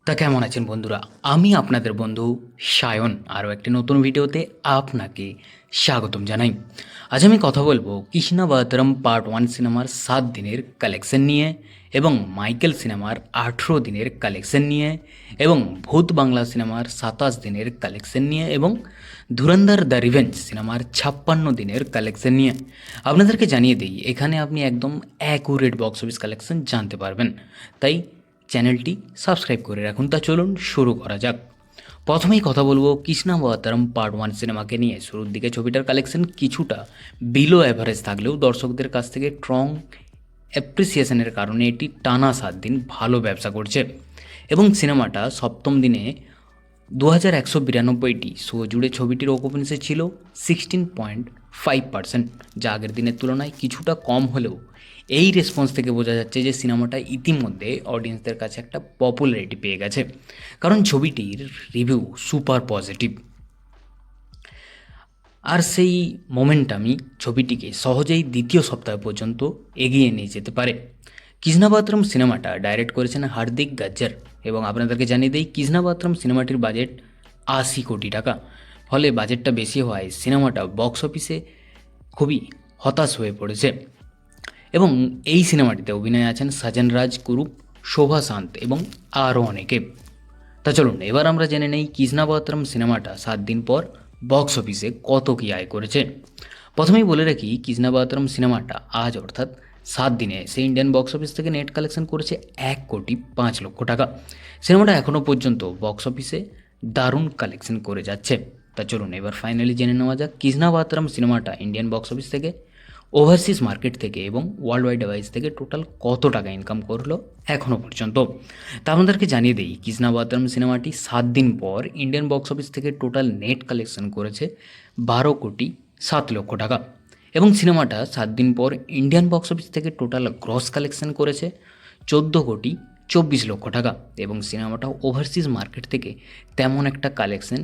তা কেমন আছেন বন্ধুরা? আমি আপনাদের বন্ধু সায়ন আরও একটি নতুন ভিডিওতে আপনাকে স্বাগতম জানাই। আজ আমি কথা বলবো কৃষ্ণাবতারম পার্ট 1 সিনেমার 7 দিনের কালেকশন নিয়ে, এবং মাইকেল সিনেমার 18 দিনের কালেকশন নিয়ে, এবং ভূত বাংলা সিনেমার 27 দিনের কালেকশন নিয়ে, এবং ধুরন্ধর দ্য রিভেঞ্জ সিনেমার 56 দিনের কালেকশন নিয়ে। আপনাদেরকে জানিয়ে দিই, এখানে আপনি একদম অ্যাকুরেট বক্স অফিস কালেকশন জানতে পারবেন। তাই চ্যানেলটি সাবস্ক্রাইব করে রাখুন। তা চলুন শুরু করা যাক। প্রথমেই কথা বলবো কৃষ্ণাবতারম পার্ট 1 সিনেমাকে নিয়ে। শুরুর দিকে ছবিটার কালেকশন কিছুটা বিলো অ্যাভারেজ থাকলেও দর্শকদের কাছ থেকে স্ট্রং অ্যাপ্রিসিয়েশনের কারণে এটি টানা 7 দিন ভালো ব্যবসা করছে, এবং সিনেমাটা সপ্তম দিনে 2192টি শো জুড়ে ছবিটির অকুপেন্সি ছিল 16.5%, যা আগের দিনের তুলনায় কিছুটা কম হলেও এই রেসপন্স থেকে বোঝা যাচ্ছে যে সিনেমাটা ইতিমধ্যে অডিয়েন্সদের কাছে একটা পপুলারিটি পেয়ে গেছে, কারণ ছবিটির রিভিউ সুপার পজিটিভ। আর সেই মোমেন্টামই ছবিটিকে সহজেই দ্বিতীয় সপ্তাহ পর্যন্ত এগিয়ে নিয়ে যেতে পারে। কৃষ্ণাবতারম সিনেমাটা ডাইরেক্ট করেছেন হার্দিক গাজ্জার, এবং আপনাদেরকে জানিয়ে দিই কৃষ্ণাবতারম সিনেমাটির বাজেট 80 কোটি টাকা। ফলে বাজেটটা বেশি হওয়ায় সিনেমাটা বক্স অফিসে খুবই হতাশ হয়ে পড়েছে। এবং এই সিনেমাটিতে অভিনয় আছেন সাজন রাজ কুরুপ, শোভা শান্ত এবং আরও অনেকে। তা চলুন এবার আমরা জেনে নেই কৃষ্ণাবতারম সিনেমাটা 7 দিন পর বক্স অফিসে কত কী আয় করেছে। প্রথমেই বলে রাখি, কৃষ্ণাবতারম সিনেমাটা আজ অর্থাৎ 7 দিনে সে ইন্ডিয়ান বক্স অফিস থেকে নেট কালেকশন করেছে 1,05,00,000 টাকা। সিনেমাটা এখনও পর্যন্ত বক্স অফিসে দারুণ কালেকশন করে যাচ্ছে। তা চলুন এবার ফাইনালি জেনে নেওয়া যাক কৃষ্ণাবতারম সিনেমাটা ইন্ডিয়ান বক্স অফিস থেকে, ওভারসিজ মার্কেট থেকে এবং ওয়ার্ল্ড ওয়াইড ডিভাইস থেকে টোটাল কত টাকা ইনকাম করলো এখনও পর্যন্ত। তা আমাদেরকে জানিয়ে দিই কৃষ্ণাবতারম সিনেমাটি 7 দিন পর ইন্ডিয়ান বক্স অফিস থেকে টোটাল নেট কালেকশন করেছে 12,07,00,000 টাকা, এবং সিনেমাটা 7 দিন পর ইন্ডিয়ান বক্স অফিস থেকে টোটাল গ্রস কালেকশন করেছে 14,24,00,000 টাকা, এবং সিনেমাটা ওভারসিজ মার্কেট থেকে তেমন একটা কালেকশন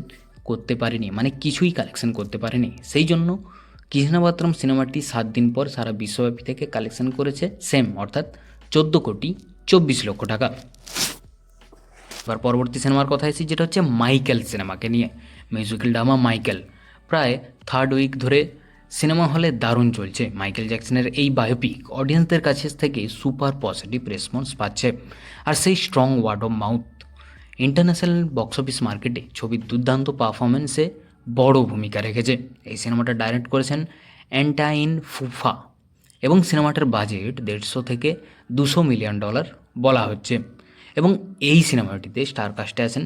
করতে পারেনি, মানে কিছুই কালেকশন করতে পারেনি। সেই জন্য কৃষ্ণাবতারম সিনেমাটি 7 দিন পর সারা বিশ্বব্যাপী থেকে কালেকশন করেছে সেম অর্থাৎ 14,24,00,000 টাকা। এবার পরবর্তী সিনেমার কথা এসেছি, যেটা হচ্ছে মাইকেল সিনেমাকে নিয়ে। মিউজিক্যাল ড্রামা মাইকেল প্রায় 3rd উইক ধরে সিনেমা হলে দারুণ চলছে। মাইকেল জ্যাকসনের এই বায়োপিক অডিয়েন্সদের কাছে থেকে সুপার পজিটিভ রেসপন্স পাচ্ছে, আর সেই strong word of mouth international box office মার্কেটে ছবির দুর্দান্ত পারফরমেন্সে বড় ভূমিকা রেখেছে। এই সিনেমাটা ডাইরেক্ট করেছেন অ্যান্টাইন ফুফা, এবং সিনেমাটার বাজেট 150 থেকে 200 মিলিয়ন ডলার বলা হচ্ছে। এবং এই সিনেমাটিতে স্টার কাস্টে আছেন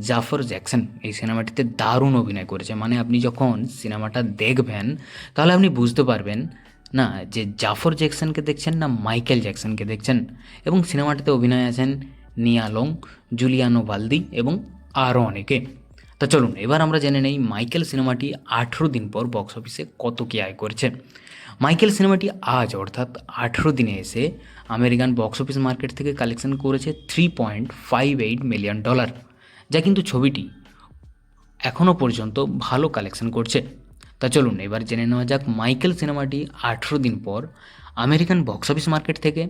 জাফর জ্যাকসন। এই সিনেমাটিতে দারুণ অভিনয় করেছে, মানে আপনি যখন সিনেমাটা দেখবেন তাহলে আপনি বুঝতে পারবেন না যে জাফর জ্যাকসনকে দেখছেন না মাইকেল জ্যাকসনকে দেখছেন। এবং সিনেমাটিতে অভিনয় আছেন নিয়া লং, জুলিয়ানো ভালদি এবং আরও অনেকে। তা চলুন এবার আমরা জেনে নেই মাইকেল সিনেমাটি 18 দিন পর বক্স অফিসে কত কী আয় করেছে। মাইকেল সিনেমাটি আজ অর্থাৎ 18 দিনে এসে আমেরিকান বক্স অফিস মার্কেট থেকে কালেকশন করেছে 3.58 মিলিয়ন ডলার, যা কিন্তু ছবিটি এখনও পর্যন্ত ভালো কালেকশন করছে। তা চলুন এবার জেনে নেওয়া যাক মাইকেল সিনেমাটি 18 দিন পর আমেরিকান বক্স অফিস মার্কেট থেকে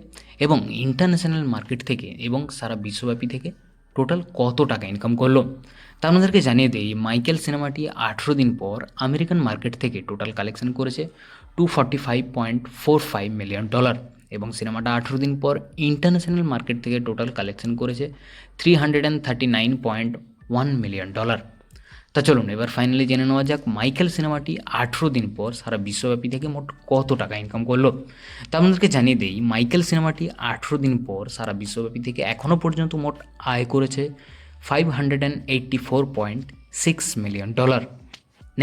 এবং ইন্টারন্যাশনাল মার্কেট থেকে এবং সারা বিশ্বব্যাপী থেকে টোটাল কত টাকা ইনকাম করলো। তা আপনাদেরকে জানিয়ে দিই মাইকেল সিনেমাটি 18 দিন পর আমেরিকান মার্কেট থেকে টোটাল কালেকশন করেছে 245.45 মিলিয়ন ডলার, এবং সিনেমাটা 18 দিন পর ইন্টারন্যাশনাল মার্কেট থেকে টোটাল কালেকশন করেছে 339.1 মিলিয়ন ডলার। তা চলুন এবার ফাইনালি জেনে নেওয়া যাক মাইকেল সিনেমাটি 18 দিন পর সারা বিশ্বব্যাপী থেকে মোট কত টাকা ইনকাম করলো। তা আপনাদেরকে জানিয়ে দিই মাইকেল সিনেমাটি 18 দিন পর সারা বিশ্বব্যাপী থেকে এখনও পর্যন্ত মোট আয় করেছে 584.6 মিলিয়ন ডলার।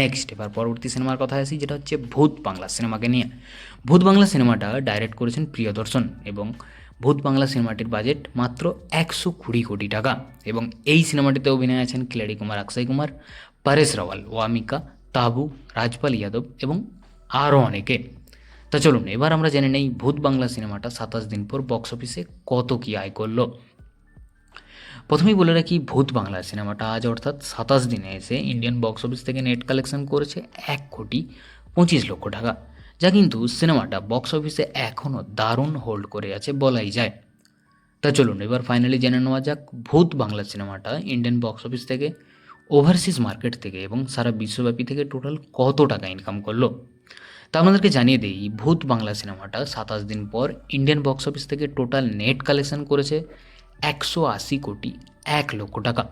নেক্সট এবার পরবর্তী সিনেমার কথা আসি, যেটা হচ্ছে ভূত বাংলা সিনেমাকে নিয়ে। ভূত বাংলা সিনেমাটা ডাইরেক্ট করেছেন প্রিয়দর্শন, এবং ভূত বাংলা সিনেমাটির বাজেট মাত্র 120 কোটি টাকা, এবং এই সিনেমাটিতে অভিনয় আছেন খিলাড়ি কুমার, অক্ষয় কুমার, পরেশ রাওয়াল, ওয়ামিকা, তাবু, রাজপাল যাদব এবং আরও অনেকে। তা চলুন এবার আমরা জেনে নেই ভূত বাংলা সিনেমাটা 27 দিন পর বক্স অফিসে কত কী আয় করলো। প্রথমেই বলে রাখি ভূত বাংলা সিনেমাটা আজ অর্থাৎ 27 দিনে এসে ইন্ডিয়ান বক্স অফিস থেকে নেট কালেকশন করেছে 1,25,00,000 টাকা, যা কিন্তু সিনেমাটা বক্স অফিসে এখনও দারুণ হোল্ড করে আছে বলাই যায়। তা চলুন এবার ফাইনালি জেনে নেওয়া যাক ভূত বাংলা সিনেমাটা ইন্ডিয়ান বক্স অফিস থেকে, ওভারসিজ মার্কেট থেকে এবং সারা বিশ্বব্যাপী থেকে টোটাল কত টাকা ইনকাম করলো। তা আপনাদেরকে জানিয়ে দিই, ভূত বাংলা সিনেমাটা 27 দিন পর ইন্ডিয়ান বক্স অফিস থেকে টোটাল নেট কালেকশন করেছে 180,01,00,000 টাকা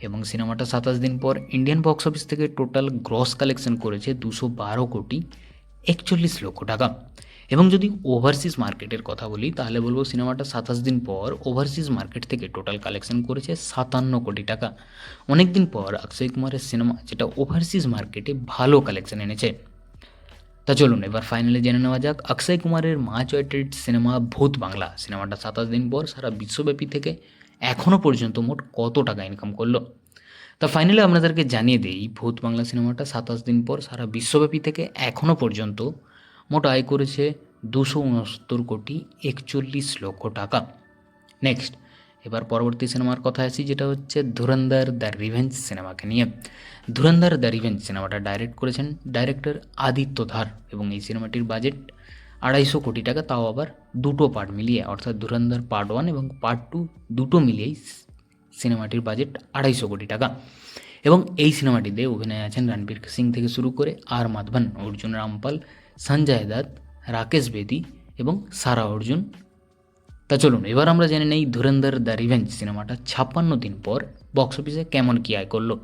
এবং সিনেমাটা 27 দিন পর ইন্ডিয়ান বক্স অফিস থেকে টোটাল গ্রস কালেকশন করেছে 212,41,00,000 টাকা। এবং যদি ওভারসিজ মার্কেটের কথা বলি তাহলে বলবো সিনেমাটা 27 দিন পর ওভারসিজ মার্কেট থেকে টোটাল কালেকশন করেছে 57 কোটি টাকা। অনেক দিন পর অক্ষয় কুমারের সিনেমা যেটা ওভারসিজ মার্কেটে ভালো কালেকশন এনেছে। তা চলুন এবার ফাইনালি জেনে নেওয়া যাক অক্ষয় কুমারের মাচ ওয়েটেড সিনেমা ভূত বাংলা সিনেমাটা 27 দিন পর সারা বিশ্বব্যাপী থেকে এখনও পর্যন্ত মোট কত টাকা ইনকাম করলো। তা ফাইনালি আপনাদেরকে জানিয়ে দিই, ভূত বাংলা সিনেমাটা 27 দিন পর সারা বিশ্বব্যাপী থেকে এখনও পর্যন্ত মোট আয় করেছে 269,41,00,000 টাকা। নেক্সট এবার পরবর্তী সিনেমার কথা আসি, যেটা হচ্ছে ধুরন্ধর দ্য রিভেঞ্জ সিনেমাকে নিয়ে। ধুরন্ধর দ্য রিভেঞ্জ সিনেমাটা ডাইরেক্ট করেছেন ডাইরেক্টর আদিত্য ধার এবং এই সিনেমাটির বাজেট 250 কোটি টাকা, তাও আবার দুটো পার্ট মিলিয়ে, অর্থাৎ ধুরন্ধর পার্ট 1 এবং পার্ট 2 দুটো মিলিয়েই সিনেমাটির বাজেট 250 কোটি টাকা। এবং এই সিনেমাটিতে অভিনয় আছেন রণবীর সিং থেকে শুরু করে আর মাধবন, অর্জুন রামপাল, সঞ্জয় দত্ত, রাকেশ বেদি এবং সারা অর্জুন। তা চলুন এবার আমরা জেনে নেই ধুরন্ধর দ্য রিভেঞ্জ সিনেমাটা 56 দিন পর বক্স অফিসে কেমন কী আয় করলো।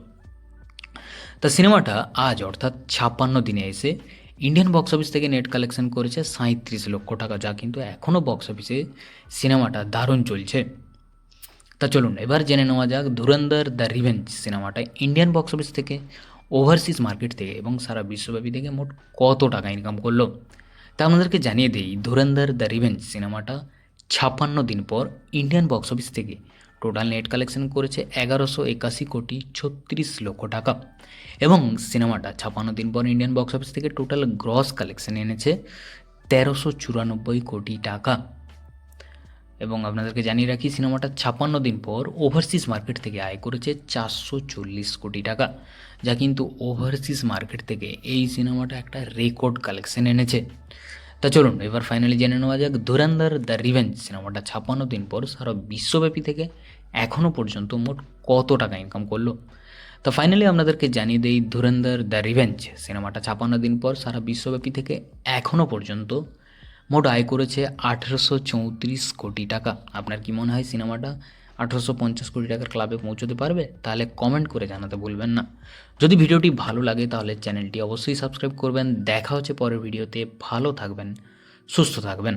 তা সিনেমাটা আজ অর্থাৎ 56 দিনে এসে ইন্ডিয়ান বক্স অফিস থেকে নেট কালেকশন করেছে 37,00,000 টাকা, যা কিন্তু এখনও বক্স অফিসে সিনেমাটা দারুণ চলছে। তা চলুন এবার জেনে নেওয়া যাক ধুরন্ধর দ্য রিভেঞ্জ সিনেমাটা ইন্ডিয়ান বক্স অফিস থেকে, ওভারসিজ মার্কেট থেকে এবং সারা বিশ্বব্যাপী থেকে মোট কত টাকা ইনকাম করলো। তা আমাদেরকে জানিয়ে দিই, ধুরন্ধর দ্য রিভেঞ্জ সিনেমাটা 56 দিন পর ইন্ডিয়ান বক্স অফিস থেকে টোটাল নেট কালেকশন করেছে 1181,36,00,000 টাকা এবং সিনেমাটা 56 দিন পর ইন্ডিয়ান বক্স অফিস থেকে টোটাল গ্রস কালেকশন এনেছে 1,394,00,000 টাকা। এবং আপনাদেরকে জানিয়ে রাখি সিনেমাটা 56 দিন পর ওভারসিজ মার্কেট থেকে আয় করেছে 440 কোটি টাকা, যা কিন্তু ওভারসিজ মার্কেট থেকে এই সিনেমাটা একটা রেকর্ড কালেকশন এনেছে। তা চলুন এবার ফাইনালি জেনে নেওয়া যাক ধুরন্ধর দ্য রিভেঞ্জ সিনেমাটা 56 দিন পর সারা বিশ্বব্যাপী থেকে এখনও পর্যন্ত মোট কত টাকা ইনকাম করলো। তো ফাইনালি আপনাদেরকে জানিয়ে দেই, ধুরন্ধর দ্য রিভেঞ্জ সিনেমাটা 56 দিন পর সারা বিশ্বব্যাপী থেকে এখনও পর্যন্ত মোট আয় করেছে 1,834 কোটি টাকা। আপনার কি মনে হয় সিনেমাটা 1,850 কোটি টাকার ক্লাবে পৌঁছতে পারবে? তাহলে কমেন্ট করে জানাতে ভুলবেন না। যদি ভিডিওটি ভালো লাগে তাহলে চ্যানেলটি অবশ্যই সাবস্ক্রাইব করবেন। দেখা হচ্ছে পরের ভিডিওতে। ভালো থাকবেন, সুস্থ থাকবেন।